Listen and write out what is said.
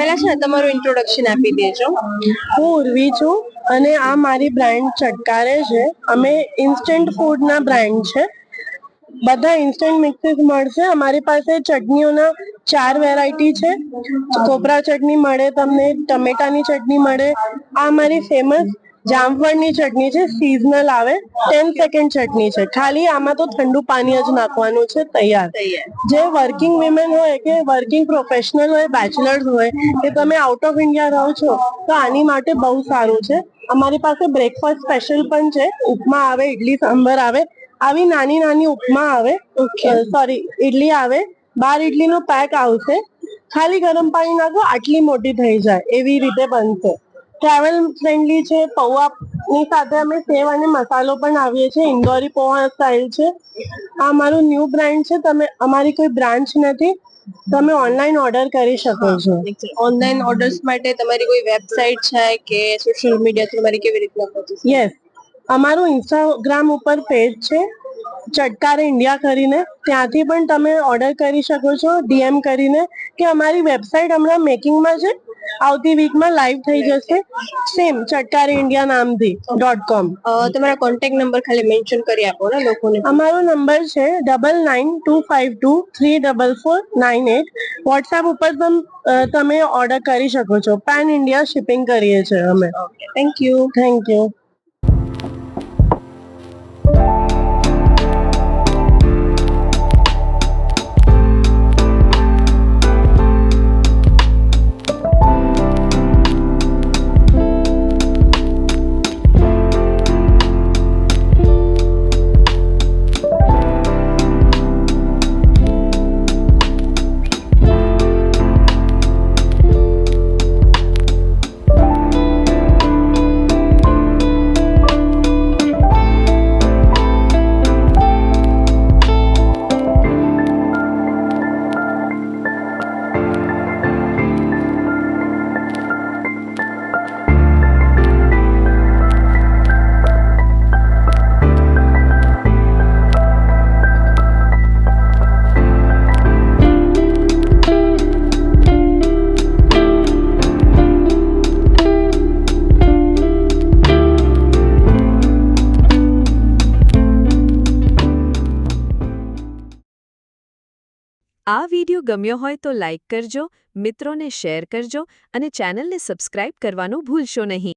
પહેલા છે ને તમારું ઇન્ટ્રોડક્શન આપી દેજો. હું ઉર્વી છું અને આ મારી બ્રાન્ડ ચટકારે છે. અમે ઇન્સ્ટન્ટ ફૂડના બ્રાન્ડ છે. બધા ઇન્સ્ટન્ટ મિક્સીસ મળશે. અમારી પાસે ચટણીઓના 4 વેરાયટી છે. કોપરા ચટણી મળે, તમને ટમેટાની ચટણી મળે. આ અમારી ફેમસ જામફળની ચટણી છે, સિઝનલ આવે. 10 સેકન્ડ ચટણી છે. ખાલી આમાં તો ઠંડુ પાણી જ નાખવાનું છે, તૈયાર. જે વર્કિંગ વિમેન હોય કે વર્કિંગ પ્રોફેશનલ હોય, બેચલર્સ હોય કે તમે આઉટ ઓફ ઇન્ડિયા રહો છો, તો આની માટે બહુ સારું છે. અમારી પાસે બ્રેકફાસ્ટ સ્પેશિયલ પણ છે. ઉપમા આવે, ઇડલી સાંભર આવે. આવી નાની નાની ઉપમા આવે, સોરી ઇડલી આવે. 12 ઇડલીનો પેક આવશે. ખાલી ગરમ પાણી નાખો, આટલી મોટી થઈ જાય એવી રીતે બનશે. ટ્રાવેલ ફ્રેન્ડલી છે. પૌવાની સાથે અમે સેવ અને મસાલો પણ આવીએ છીએ. ઇન્દોરી પૌવા સ્ટાઇલ છે. આ અમારું ન્યૂ બ્રાન્ડ છે. તમે અમારી કોઈ બ્રાન્ચ નથી, તમે ઓનલાઈન ઓર્ડર કરી શકો છો. ઓનલાઈન ઓર્ડર્સ માટે તમારી કોઈ વેબસાઇટ છે કે સોશિયલ મીડિયા તમારી કેવી રીતના પ્રોસેસ? યસ, અમારું ઇન્સ્ટાગ્રામ ઉપર પેજ છે, ચટકારે ઇન્ડિયા કરીને. ત્યાંથી પણ તમે ઓર્ડર કરી શકો છો ડીએમ કરીને, કે અમારી વેબસાઇટ હમણાં મેકિંગમાં છે. આવતી વીકમાં લાઈવ થઈ જશે. સેમ ચટકારે ઇન્ડિયા નામથી .com. તમારા કોન્ટેક્ટ નંબર ખાલી મેન્શન કરી આપો ને લોકોને. અમારો નંબર છે 9925234498. વોટ્સએપ ઉપર તમે ઓર્ડર કરી શકો છો. પેન ઇન્ડિયા શિપિંગ કરીએ છીએ અમે. Thank you. Thank you. આ વિડિયો ગમ્યો હોય તો લાઇક કરજો, મિત્રોને શેર કરજો અને ચેનલને સબસ્ક્રાઇબ કરવાનું ભૂલશો નહીં.